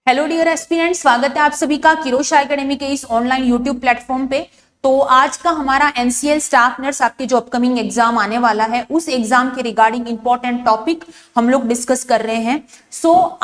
Hello dear aspirant, स्वागत है आप सभी का किरोशा एकेडमी के इस ऑनलाइन यूट्यूब प्लेटफॉर्म पे। तो आज का हमारा एनसीएल स्टाफ नर्स आपके जो अपकमिंग एग्जाम आने वाला है उस एग्जाम के रिगार्डिंग इंपॉर्टेंट टॉपिक हम लोग डिस्कस कर रहे हैं।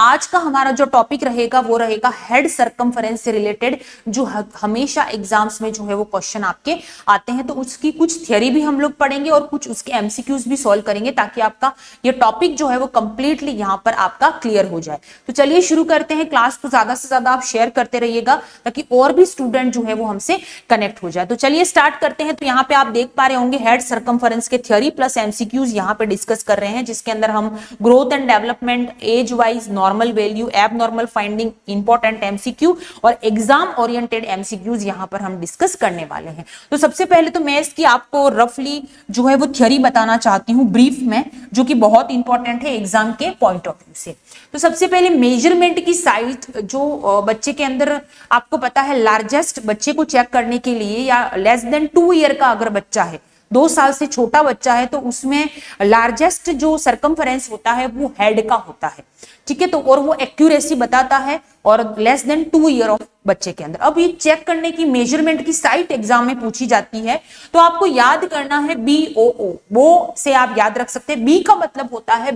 आज का हमारा जो टॉपिक रहेगा वो रहेगा हेड सर्कमफरेंस से रिलेटेड, जो हमेशा एग्जाम्स में जो है वो क्वेश्चन आपके आते हैं। तो उसकी कुछ थियरी भी हम लोग पढ़ेंगे और कुछ उसके एमसीक्यूज भी सॉल्व करेंगे ताकि आपका ये टॉपिक जो है वो कंप्लीटली यहाँ पर आपका क्लियर हो जाए। तो चलिए शुरू करते हैं। क्लास को ज्यादा से ज्यादा आप शेयर करते रहिएगा ताकि और भी स्टूडेंट जो है वो हमसे कनेक्ट हो जाए। तो चलिए स्टार्ट करते हैं। तो यहाँ पे आप देख पा रहे होंगे हेड सर्कमफरेंस के थ्योरी प्लस एमसीक्यूज यहाँ पे डिस्कस कर रहे हैं, जिसके अंदर हम growth and development, age wise, normal value, abnormal finding, important MCQ और एग्जाम ओरिएंटेड एमसीक्यूज यहाँ पर हम डिस्कस करने वाले हैं। तो सबसे पहले तो मैं इसकी आपको रफली जो है वो थ्योरी बताना चाहती हूँ ब्रीफ में, जो कि बहुत इंपॉर्टेंट है एग्जाम के पॉइंट ऑफ व्यू से। तो सबसे पहले मेजरमेंट की साइट जो बच्चे के अंदर आपको पता है लार्जेस्ट बच्चे को चेक करने के लिए या लेस देन 2 ईयर का अगर बच्चा है, 2 साल से छोटा बच्चा है, तो उसमें लार्जेस्ट जो सर्कमफरेंस होता है वो हेड का होता है। ठीक है, तो और वो एक्यूरेसी बताता है और लेस देन 2 ईयर ऑफ बच्चे के अंदर। अब ये चेक करने की मेजरमेंट की साइट एग्जाम में पूछी जाती है, तो आपको याद करना है BOO, वो से आप याद रख सकते हैं। बी का मतलब होता है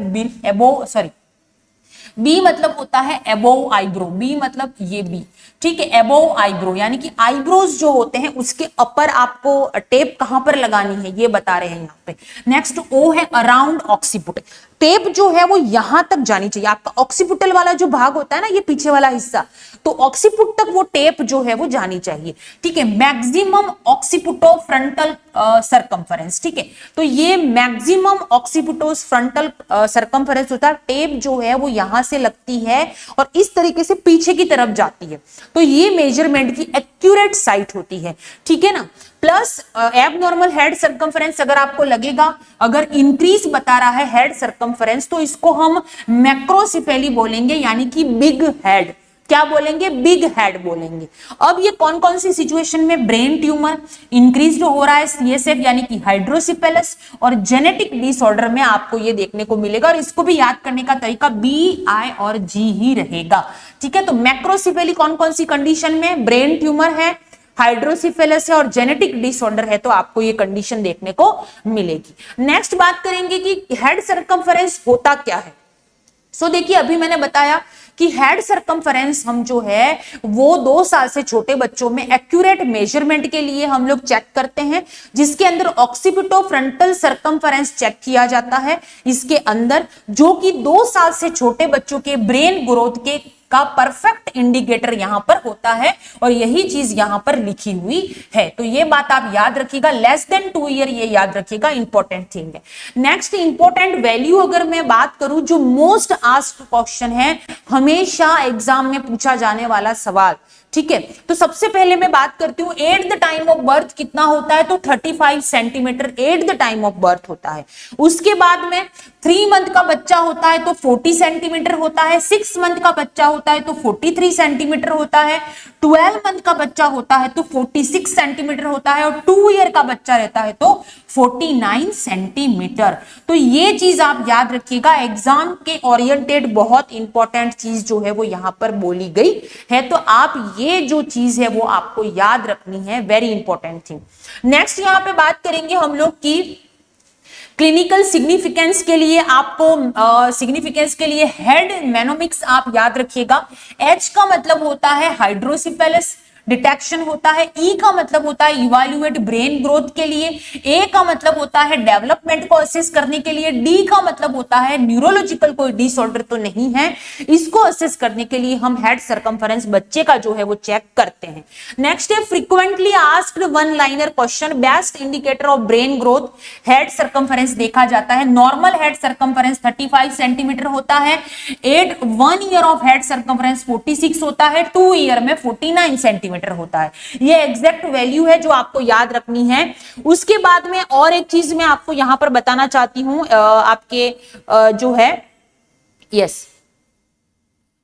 बी मतलब होता है एबोव आईब्रो, बी मतलब ये बी, ठीक है, एबोव आईब्रो यानी कि आईब्रोज जो होते हैं उसके अपर आपको टेप कहां पर लगानी है ये बता रहे हैं यहाँ पे। नेक्स्ट ओ है अराउंड ऑक्सीपुट, टेप जो है वो यहां तक जानी चाहिए। आपका ऑक्सीपुटल वाला जो भाग होता है ना, ये पीछे वाला हिस्सा, तो ऑक्सीपुट तक वो टेप जो है वो जानी चाहिए। ठीक है, मैक्सिमम ऑक्सीपुटो फ्रंटल सर्कमफरेंस, ठीक है, तो ये मैक्सिमम ऑक्सीपुटोस फ्रंटल सर्कमफरेंस होता है। टेप जो है वो यहां से लगती है और इस तरीके से पीछे की तरफ जाती है, तो ये मेजरमेंट की एक्यूरेट साइट होती है। ठीक है ना, प्लस एबनॉर्मल हेड सर्कमफरेंस अगर आपको लगेगा, अगर इंक्रीज बता रहा है हेड सर्कमफरेंस, तो इसको हम मैक्रोसिफेली बोलेंगे, यानी कि बिग हेड। क्या बोलेंगे? बिग हेड बोलेंगे। अब ये कौन कौन सी सिचुएशन में? ब्रेन ट्यूमर इंक्रीज हो रहा है, CSF यानी कि हाइड्रोसिफेलस, और जेनेटिक डिसऑर्डर में आपको ये देखने को मिलेगा। और इसको भी याद करने का तरीका B, I और G ही रहेगा। ठीक है, तो मैक्रोसिफेली कौन कौन सी कंडीशन में? ब्रेन ट्यूमर है, हाइड्रोसिफेलस है और जेनेटिक डिसऑर्डर है, तो आपको ये कंडीशन देखने को मिलेगी। नेक्स्ट बात करेंगे कि हेड सर्कमफरेंस होता क्या है। देखिए, अभी मैंने बताया कि हेड सर्कमफरेंस हम जो है वो 2 साल से छोटे बच्चों में एक्यूरेट मेजरमेंट के लिए हम लोग चेक करते हैं, जिसके अंदर ऑक्सीपिटो फ्रंटल सर्कमफरेंस चेक किया जाता है इसके अंदर, जो कि 2 साल से छोटे बच्चों के ब्रेन ग्रोथ के का परफेक्ट इंडिकेटर यहां पर होता है, और यही चीज यहां पर लिखी हुई है। तो ये बात आप याद रखिएगा, लेस देन 2 ईयर, ये याद रखिएगा, इंपॉर्टेंट थिंग है। नेक्स्ट इंपॉर्टेंट वैल्यू अगर मैं बात करूं, जो मोस्ट आस्क्ड क्वेश्चन है, हमेशा एग्जाम में पूछा जाने वाला सवाल। ठीक है, तो सबसे पहले मैं बात करती हूँ eight the time of birth कितना होता है, तो 35 centimetre eight the time of birth होता है। उसके बाद में 3 मंथ का बच्चा होता है तो 40 सेंटीमीटर होता है, 6 मंथ का बच्चा होता है तो 43 सेंटीमीटर होता है, 12 मंथ का बच्चा होता है तो 46 सेंटीमीटर होता है, और 2 ईयर का बच्चा रहता है तो 49 सेंटीमीटर। तो ये चीज आप याद रखिएगा, एग्जाम के ओरिएंटेड बहुत इंपॉर्टेंट चीज जो है वो यहां पर बोली गई है, तो आप ये जो चीज है वो आपको याद रखनी है, वेरी इंपॉर्टेंट थिंग। नेक्स्ट यहां पे बात करेंगे हम लोग की क्लिनिकल सिग्निफिकेंस के लिए, आपको सिग्निफिकेंस के लिए हेड मेनोमिक्स आप याद रखिएगा। H का मतलब होता है हाइड्रोसिफेलस डिटेक्शन होता है, E का मतलब होता है इवैल्यूएट ब्रेन ग्रोथ के लिए, A का मतलब होता है डेवलपमेंट को असेस करने के लिए, D का मतलब होता है न्यूरोलॉजिकल कोई डिसऑर्डर तो नहीं है, इसको असेस करने के लिए हम हेड सर्कमफरेंस बच्चे का जो है वो चेक करते हैं। नेक्स्ट है frequently asked one liner question, best indicator of brain growth, head circumference देखा जाता है। नॉर्मल हेड सर्कमफरेंस 35 सेंटीमीटर होता है, 1 ईयर ऑफ हेड सर्कमफरेंस 46 होता है, 2 ईयर में 49 सेंटीमीटर होता है। ये एग्जैक्ट वैल्यू है जो आपको याद रखनी है। उसके बाद में और एक चीज मैं आपको यहां पर बताना चाहती हूं, आपके जो है, यस,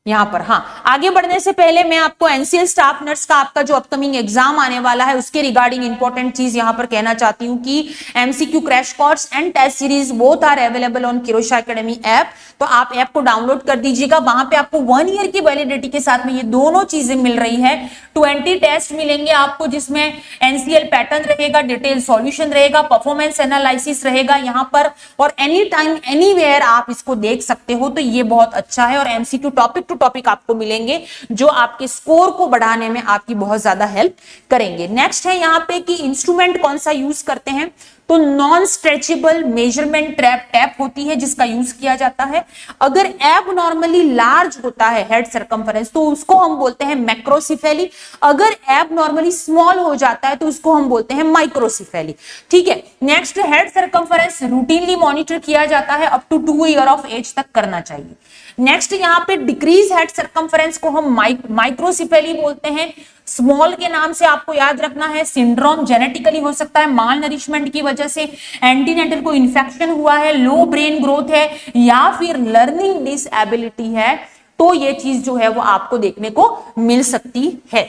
यहाँ पर। हाँ, आगे बढ़ने से पहले मैं आपको एनसीएल स्टाफ नर्स का आपका जो अपकमिंग एग्जाम आने वाला है उसके रिगार्डिंग इंपॉर्टेंट चीज यहाँ पर कहना चाहती हूँ कि MCQ crash course and test series both are available on Kirosha academy app. तो आप ऐप को डाउनलोड कर दीजिएगा, वहां पे आपको 1 ईयर की वैलिडिटी के साथ में ये दोनों चीजें मिल रही है। 20 टेस्ट मिलेंगे आपको, जिसमें एनसीएल पैटर्न रहेगा, डिटेल सॉल्यूशन रहेगा, परफॉर्मेंस एनालिसिस रहेगा यहाँ पर, और एनी टाइम एनीवेयर आप इसको देख सकते हो। तो ये बहुत अच्छा है, और एमसीक्यू टॉपिक टू टॉपिक आपको मिलेंगे जो आपके स्कोर को बढ़ाने में आपकी बहुत ज्यादा हेल्प करेंगे। नेक्स्ट है यहाँ पे कि इंस्ट्रूमेंट कौन सा यूज करते हैं, तो नॉन स्ट्रेचेबल मेजरमेंट टैप होती है जिसका यूज किया जाता है। अगर एब नॉर्मली लार्ज होता है हेड सरकमफेरेंस तो उसको हम बोलते हैं मैक्रोसिफेली, अगर एब नॉर्मली स्मॉल हो जाता है तो उसको हम बोलते हैं माइक्रोसिफेली। ठीक है, next head circumference routinely monitor किया जाता है, up to 2 year of age तक करना चाहिए। नेक्स्ट यहाँ पे डिक्रीज हेड सरकमफेरेंस को हम माइक्रोसिफेली बोलते हैं। स्मॉल के नाम से आपको याद रखना है, सिंड्रोम जेनेटिकली हो सकता है, माल नरिशमेंट की वजह से, एंटीनेटल को इन्फेक्शन हुआ है, लो ब्रेन ग्रोथ है, या फिर लर्निंग डिसएबिलिटी है, तो ये चीज जो है वो आपको देखने को मिल सकती है।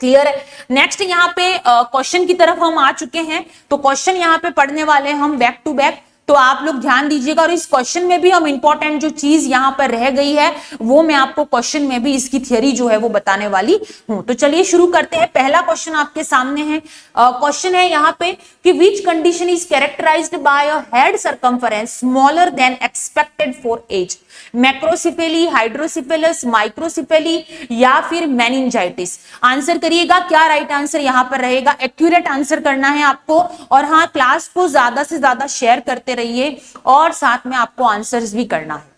क्लियर है। नेक्स्ट यहाँ पे क्वेश्चन की तरफ हम आ चुके हैं, तो क्वेश्चन यहाँ पे पढ़ने वाले हैं हम बैक टू बैक, तो आप लोग ध्यान दीजिएगा। और इस क्वेश्चन में भी हम इंपॉर्टेंट जो चीज यहां पर रह गई है वो मैं आपको क्वेश्चन में भी इसकी थियरी जो है वो बताने वाली हूं। तो चलिए शुरू करते हैं। पहला क्वेश्चन आपके सामने है, क्वेश्चन है यहाँ पे कि which condition is characterised by a head circumference smaller than expected for age, macrocephaly, hydrocephalus, microcephaly, या फिर मेनिंजाइटिस। आंसर करिएगा, क्या राइट आंसर यहां पर रहेगा। एक्यूरेट आंसर करना है आपको, और हाँ, क्लास को ज्यादा से ज्यादा शेयर करते रहिए और साथ में आपको आंसर्स भी करना है।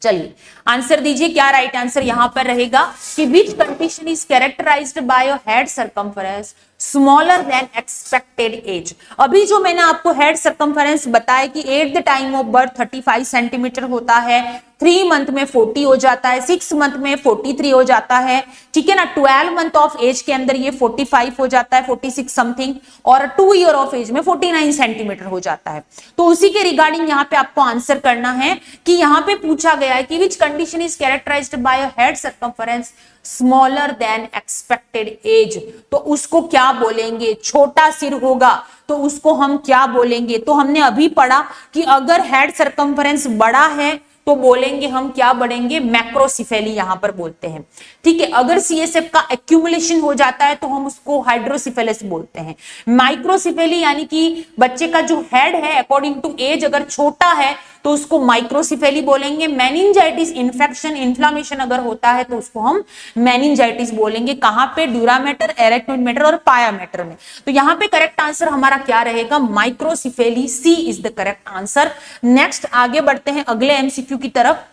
चलिए आंसर दीजिए, क्या राइट आंसर यहां पर रहेगा कि which condition is characterised by a head circumference smaller than expected age. अभी जो मैंने आपको हेड सरकमफेरेंस बताया कि at the time of birth 35 centimetre होता है, 3 मंथ में 40 हो जाता है, 6 मंथ में 43 हो जाता है, ठीक है ना, 12 मंथ ऑफ एज के अंदर ये 45 हो जाता है, 46 समथिंग, और 2 ईयर ऑफ एज में 49 सेंटीमीटर हो जाता है। तो उसी के रिगार्डिंग यहाँ पे आपको आंसर करना है कि यहाँ पे पूछा गया है कि which condition is characterised by a head circumference smaller than expected age, तो उसको क्या बोलेंगे। छोटा सिर होगा तो उसको हम क्या बोलेंगे, तो हमने अभी पढ़ा कि अगर हेड सरकमफेरेंस बड़ा है तो बोलेंगे हम क्या बढ़ेंगे, मैक्रोसिफेली यहां पर बोलते हैं। ठीक है, अगर सीएसएफ का एक्यूमुलेशन हो जाता है तो हम उसको हाइड्रोसिफेलस बोलते हैं। माइक्रोसिफेली यानी कि बच्चे का जो हेड है अकॉर्डिंग टू एज अगर छोटा है तो उसको माइक्रोसिफेली बोलेंगे। मेनिंजाइटिस इन्फेक्शन इन्फ्लामेशन अगर होता है तो उसको हम मेनिंजाइटिस बोलेंगे। कहां पे, ड्यूरामेटर, एरेक्नोइड मैटर और पाया मैटर में। तो यहां पे करेक्ट आंसर हमारा क्या रहेगा, microcephaly, C is the correct answer. Next आगे बढ़ते हैं अगले एमसीक्यू की तरफ।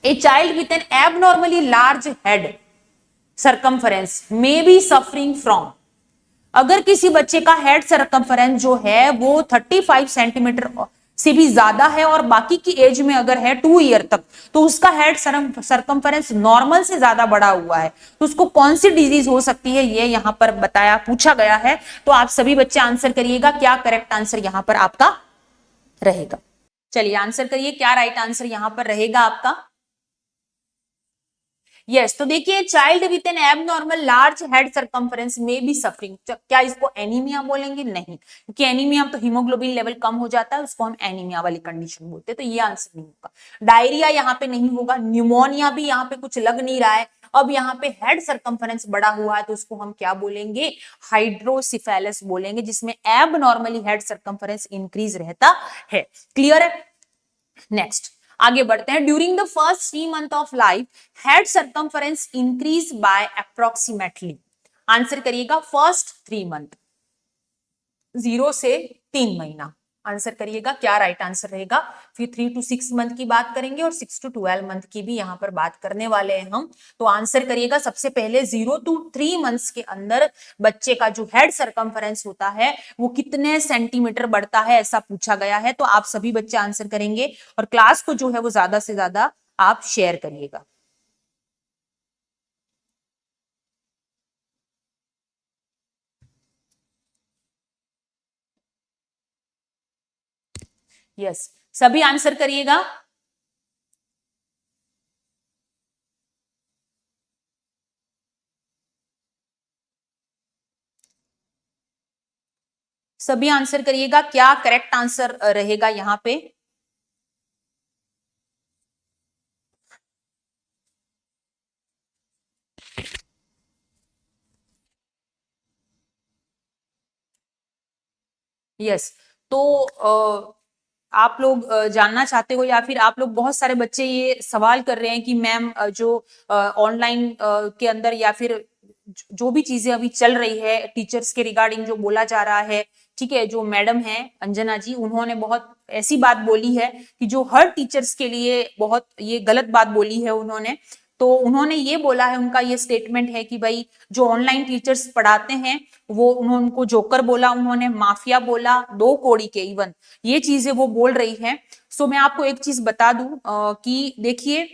A child with an abnormally large head circumference may be suffering from, अगर किसी बच्चे का हेड सरकमफेरेंस जो है वो 35 सेंटीमीटर से भी ज्यादा है और बाकी की एज में अगर है 2 ईयर तक, तो उसका हेड सरकमफेरेंस नॉर्मल से ज्यादा बड़ा हुआ है, तो उसको कौन सी डिजीज हो सकती है ये यहां पर बताया, पूछा गया है। तो आप सभी बच्चे आंसर करिएगा, क्या करेक्ट आंसर यहां पर आपका रहेगा। चलिए आंसर करिए, क्या राइट आंसर यहां पर रहेगा आपका। यस, तो देखिए, child with N abnormal large head circumference में बी सफरिंग, क्या इसको एनीमिया बोलेंगे, नहीं, क्योंकि एनीमिया तो हीमोग्लोबिन लेवल कम हो जाता है, उसको हम एनीमिया वाली कंडीशन बोलते हैं, तो ये आंसर नहीं होगा। डायरिया यहाँ पे नहीं होगा, न्यूमोनिया भी यहाँ पे कुछ लग नहीं रहा है। अब यहाँ पे हेड सरकमफेरेंस बड़ा हुआ है तो उसको हम क्या बोलेंगे, हाइड्रोसिफेलस बोलेंगे, जिसमें एबनॉर्मली हेड सरकमफेरेंस इंक्रीज रहता है। क्लियर है। नेक्स्ट आगे बढ़ते हैं। During the first 3 month of life head circumference increase by approximately, answer करिएगा फर्स्ट 3 मंथ, 0 से 3 महीना, आंसर करिएगा क्या राइट आंसर रहेगा। फिर 3 to 6 मंथ की बात करेंगे और 6 to 12 मंथ की भी यहां पर बात करने वाले हैं हम। तो आंसर करिएगा सबसे पहले 0 to 3 मंथ्स के अंदर बच्चे का जो हेड सरकमफेरेंस होता है वो कितने सेंटीमीटर बढ़ता है, ऐसा पूछा गया है। तो आप सभी बच्चे आंसर करेंगे और क्लास को जो है वो ज्यादा से ज्यादा आप शेयर करिएगा। यस, सभी आंसर करिएगा। सभी आंसर करिएगा, क्या करेक्ट आंसर रहेगा यहाँ पे। यस, तो आप लोग जानना चाहते हो या फिर आप लोग, बहुत सारे बच्चे ये सवाल कर रहे हैं कि मैम जो ऑनलाइन के अंदर या फिर जो भी चीजें अभी चल रही है टीचर्स के रिगार्डिंग जो बोला जा रहा है, ठीक है, जो मैडम है अंजना जी, उन्होंने बहुत ऐसी बात बोली है कि जो हर टीचर्स के लिए बहुत ये गलत बात बोली है उन्होंने। तो उन्होंने ये बोला है, उनका ये स्टेटमेंट है कि भाई जो ऑनलाइन टीचर्स पढ़ाते हैं वो, उन्होंने उनको जोकर बोला, उन्होंने माफिया बोला, दो कौड़ी के, इवन ये चीजें वो बोल रही है। सो मैं आपको एक चीज बता दूं कि देखिए,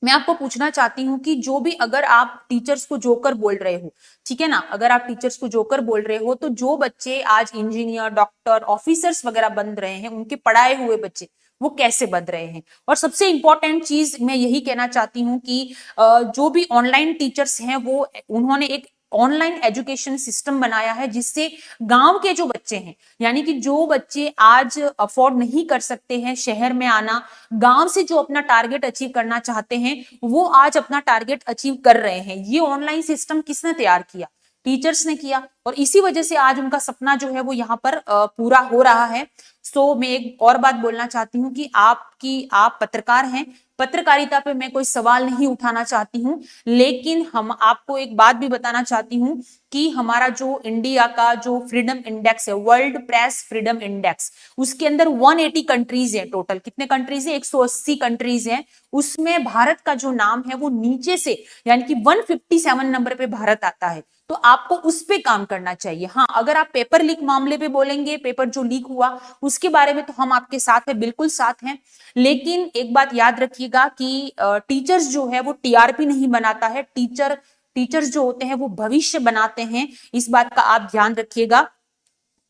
मैं आपको पूछना चाहती हूँ कि जो भी, अगर आप टीचर्स को जोकर बोल रहे हो, ठीक है ना, अगर आप टीचर्स को जोकर बोल रहे हो, तो जो बच्चे आज इंजीनियर, डॉक्टर, ऑफिसर्स वगैरह बन रहे हैं, उनके पढ़ाए हुए बच्चे वो कैसे बन रहे हैं। और सबसे इंपॉर्टेंट चीज मैं यही कहना चाहती हूँ कि जो भी ऑनलाइन टीचर्स हैं वो, उन्होंने एक ऑनलाइन एजुकेशन सिस्टम बनाया है जिससे गांव के जो बच्चे हैं, यानी कि जो बच्चे आज अफोर्ड नहीं कर सकते हैं शहर में आना, गांव से जो अपना टारगेट अचीव करना चाहते हैं, वो आज अपना टारगेट अचीव कर रहे हैं। ये ऑनलाइन सिस्टम किसने तैयार किया? टीचर्स ने किया। और इसी वजह से आज उनका सपना जो है वो यहाँ पर पूरा हो रहा है। सो मैं एक और बात बोलना चाहती हूँ कि आप पत्रकार हैं, पत्रकारिता पे मैं कोई सवाल नहीं उठाना चाहती हूँ, लेकिन हम आपको एक बात भी बताना चाहती हूँ कि हमारा जो इंडिया का जो फ्रीडम इंडेक्स है, वर्ल्ड प्रेस फ्रीडम इंडेक्स, उसके अंदर 180 कंट्रीज है टोटल। कितने कंट्रीज है? 180 कंट्रीज है। उसमें भारत का जो नाम है वो नीचे से, यानी कि 157 नंबर पे भारत आता है। तो आपको उस पे काम करना चाहिए। हाँ, अगर आप पेपर लीक मामले पे बोलेंगे, पेपर जो लीक हुआ उसके बारे में, तो हम आपके साथ हैं, बिल्कुल साथ हैं। लेकिन एक बात याद रखिएगा कि टीचर्स जो है वो टीआरपी नहीं बनाता है। टीचर्स जो होते हैं वो भविष्य बनाते हैं, इस बात का आप ध्यान रखिएगा।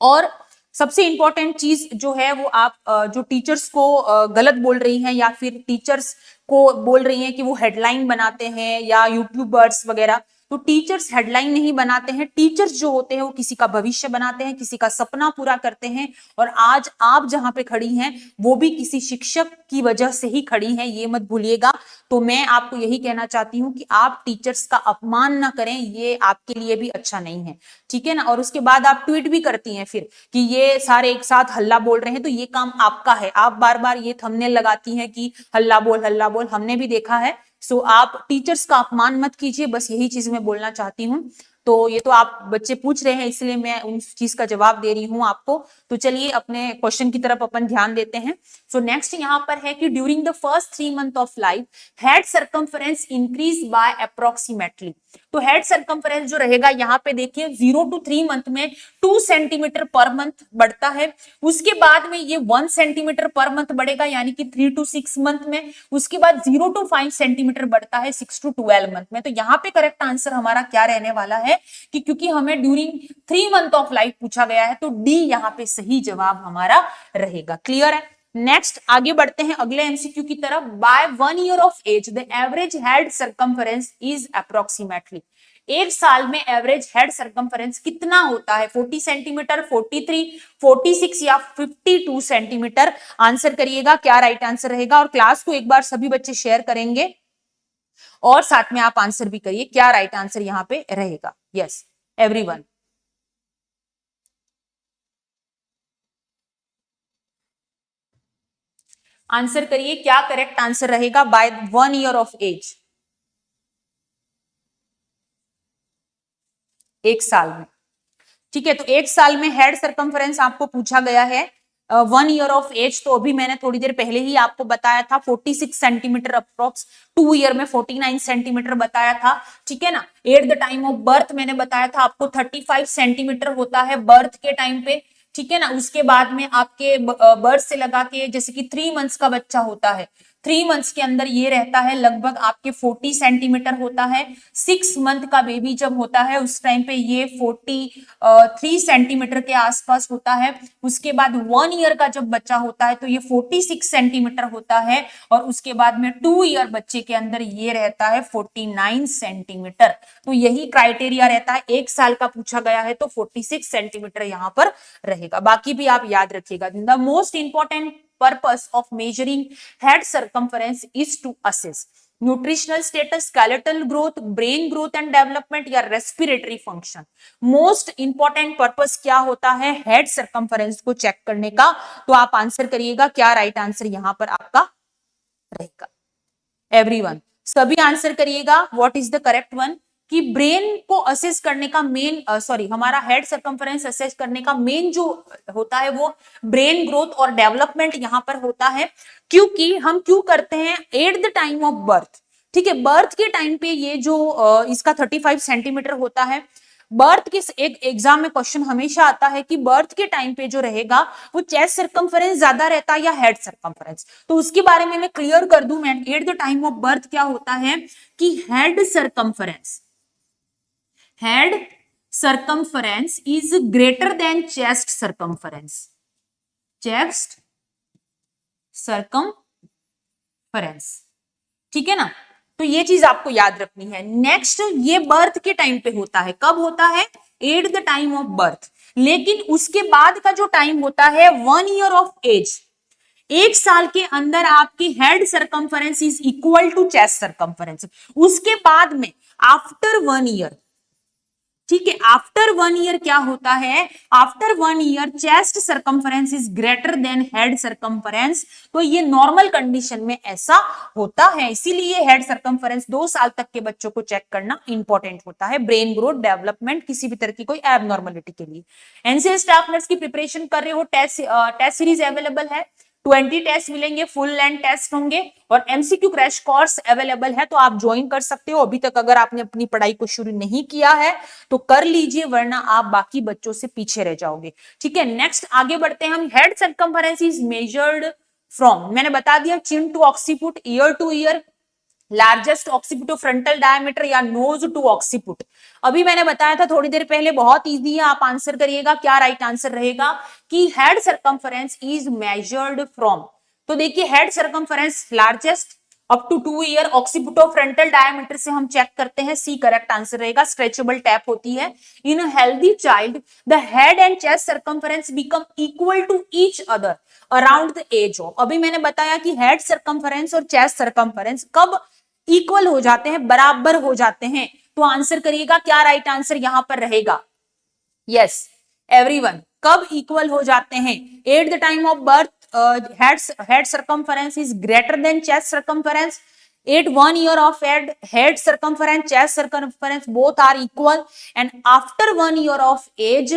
और सबसे इंपॉर्टेंट चीज जो है वो, आप जो टीचर्स को गलत बोल रही हैं या फिर टीचर्स को बोल रही हैं कि वो हेडलाइन बनाते हैं या यूट्यूबर्स वगैरह, तो टीचर्स हेडलाइन नहीं बनाते हैं। टीचर्स जो होते हैं वो किसी का भविष्य बनाते हैं, किसी का सपना पूरा करते हैं। और आज आप जहां पे खड़ी हैं वो भी किसी शिक्षक की वजह से ही खड़ी हैं, ये मत भूलिएगा। तो मैं आपको यही कहना चाहती हूँ कि आप टीचर्स का अपमान ना करें, ये आपके लिए भी अच्छा नहीं है, ठीक है ना। और उसके बाद आप ट्वीट भी करती हैं फिर कि ये सारे एक साथ हल्ला बोल रहे हैं, तो ये काम आपका है। आप बार बार ये थंबनेल लगाती हैं कि हल्ला बोल हल्ला बोल, हमने भी देखा है। सो आप टीचर्स का अपमान मत कीजिए, बस यही चीज मैं बोलना चाहती हूँ। तो ये तो आप बच्चे पूछ रहे हैं, इसलिए मैं उस चीज का जवाब दे रही हूँ आपको। तो चलिए अपने क्वेश्चन की तरफ अपन ध्यान देते हैं। सो नेक्स्ट यहाँ पर है कि during the first 3 months of life head circumference increase by approximately. तो हेड सर्कमफरेंस जो रहेगा यहाँ पे देखिए, 0 to 3 month में 2 सेंटीमीटर पर मंथ बढ़ता है। उसके बाद में ये 1 सेंटीमीटर पर मंथ बढ़ेगा, यानी कि 3 to 6 month में। उसके बाद 0 to 5 सेंटीमीटर बढ़ता है 6 to 12 month में। तो यहाँ पे करेक्ट आंसर हमारा क्या रहने वाला है कि क्योंकि हमें ड्यूरिंग 3 month ऑफ लाइफ पूछा गया है, तो डी यहाँ पे सही जवाब हमारा रहेगा। क्लियर है? नेक्स्ट आगे बढ़ते हैं अगले एमसीक्यू की तरफ। By 1 year of age the average head circumference is approximately. एक साल में एवरेज हेड सर्कमफरेंस कितना होता है? 40 सेंटीमीटर, 43, 46 या 52 सेंटीमीटर? आंसर करिएगा, क्या राइट आंसर रहेगा। और क्लास को एक बार सभी बच्चे शेयर करेंगे और साथ में आप आंसर भी करिए, क्या राइट आंसर यहाँ पे रहेगा। यस एवरीवन, आंसर करिए, क्या करेक्ट आंसर रहेगा बाय 1 year ऑफ एज, एक साल में। ठीक है, तो एक साल में हेड सर्कमफरेंस आपको पूछा गया है 1 year ऑफ एज। तो अभी मैंने थोड़ी देर पहले ही आपको बताया था 46 सेंटीमीटर अप्रोक्स, 2 year में 49 सेंटीमीटर बताया था, ठीक है ना। Eight the time of birth मैंने बताया था आपको 35 सेंटीमीटर होता है बर्थ के टाइम पे, ठीक है ना। उसके बाद में आपके बर्थ से लगा के, जैसे कि 3 months का बच्चा होता है, 3 मंथ्स के अंदर ये रहता है लगभग आपके 40 सेंटीमीटर होता है। 6 मंथ का बेबी जब होता है उस टाइम पे ये 43 सेंटीमीटर के आसपास होता है। उसके बाद 1 ईयर का जब बच्चा होता है तो ये 46 सेंटीमीटर होता है, और उसके बाद में 2 ईयर बच्चे के अंदर ये रहता है 49 सेंटीमीटर। तो यही क्राइटेरिया रहता है। 1 साल का पूछा गया है तो 46 सेंटीमीटर यहां पर रहेगा, बाकी भी आप याद रखिएगा। The most important purpose of measuring head circumference is to assess nutritional status, skeletal growth, brain growth and development या respiratory function. Most important purpose क्या होता है हेड सर्कम्फरेंस को चेक करने का? तो आप आंसर करिएगा, क्या राइट आंसर यहां पर आपका रहेगा? एवरीवन सभी आंसर करिएगा, what is the correct one? कि ब्रेन को असेस करने का मेन हमारा हेड सर्कम्फरेंस असेस करने का मेन जो होता है वो ब्रेन ग्रोथ और डेवलपमेंट यहां पर होता है। क्योंकि हम क्यों करते हैं? Eight the time of birth, ठीक है, बर्थ के टाइम पे ये जो इसका 35 सेंटीमीटर होता है। बर्थ के एक एग्जाम में क्वेश्चन हमेशा आता है कि बर्थ के टाइम पे जो रहेगा वो चेस्ट सर्कम्फरेंस ज्यादा रहता है या हेड सर्कम्फरेंस। तो उसके बारे में मैं क्लियर कर दूं, मैं eight the time of birth क्या होता है कि head circumference is greater than chest circumference. Chest circumference, ठीक है ना? तो ये चीज आपको याद रखनी है। नेक्स्ट, ये बर्थ के टाइम पे होता है। कब होता है? Eight the time of birth. लेकिन उसके बाद का जो टाइम होता है 1 ईयर ऑफ एज, 1 साल के अंदर आपकी head circumference is equal to chest circumference. उसके बाद में आफ्टर 1 ईयर, ठीक है, आफ्टर 1 ईयर क्या होता है? After 1 year chest circumference is greater than head circumference. तो ये नॉर्मल कंडीशन में ऐसा होता है, इसीलिए हेड सर्कम्फरेंस 2 साल तक के बच्चों को चेक करना इंपॉर्टेंट होता है ब्रेन ग्रोथ डेवलपमेंट, किसी भी तरह की कोई एबनॉर्मलिटी के लिए। एनसीए स्टाफ नर्स की प्रिपरेशन कर रहे हो, टेस्ट सीरीज अवेलेबल है, 20 टेस्ट मिलेंगे, फुल लेंथ टेस्ट होंगे, और एमसीक्यू क्रैश कोर्स अवेलेबल है, तो आप ज्वाइन कर सकते हो। अभी तक अगर आपने अपनी पढ़ाई को शुरू नहीं किया है तो कर लीजिए, वरना आप बाकी बच्चों से पीछे रह जाओगे, ठीक है। नेक्स्ट आगे बढ़ते हैं हम। Head circumference is measured from, मैंने बता दिया, chin to occiput, ear to ear, largest occiput of frontal diameter या नोज टू ऑक्सीपुट। अभी मैंने बताया था थोड़ी देर पहले, बहुत इजी है, आप आंसर करिएगा, क्या राइट आंसर रहेगा कि head circumference is measured from. तो देखिए, head circumference largest up to 2 year, occiput of frontal diameter से हम चेक करते हैं, सी करेक्ट आंसर रहेगा। स्ट्रेचेबल टैप होती है। In a healthy child the head and chest circumference become equal to each other around the age of. अभी मैंने बताया कि हेड सर्कम्फरेंस और चेस्ट सर्कम्फरेंस कब इक्वल हो जाते हैं, बराबर हो जाते हैं। तो आंसर करिएगा, क्या राइट आंसर यहां पर रहेगा? यस एवरीवन, कब इक्वल हो जाते हैं? Eight the time of birth head circumference is greater than chest circumference. At 1 year of head circumference, chest circumference both are equal, and after 1 year of age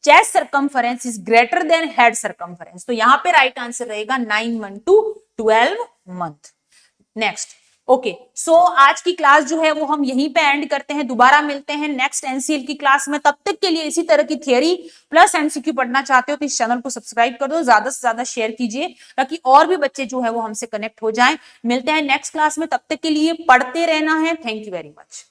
chest circumference is greater than head circumference. तो यहां पे right answer रहेगा 9 month to 12 month. Next, okay, so आज की class जो है वो हम यहीं पे एंड करते हैं। दोबारा मिलते हैं नेक्स्ट एनसीएल की क्लास में। तब तक के लिए इसी तरह की थियरी प्लस एमसीक्यू पढ़ना चाहते हो तो इस चैनल को सब्सक्राइब कर दो, ज्यादा से ज्यादा शेयर कीजिए ताकि और भी बच्चे जो है वो हमसे कनेक्ट हो जाएं। मिलते हैं नेक्स्ट क्लास में, तब तक के लिए पढ़ते रहना है। Thank you very much.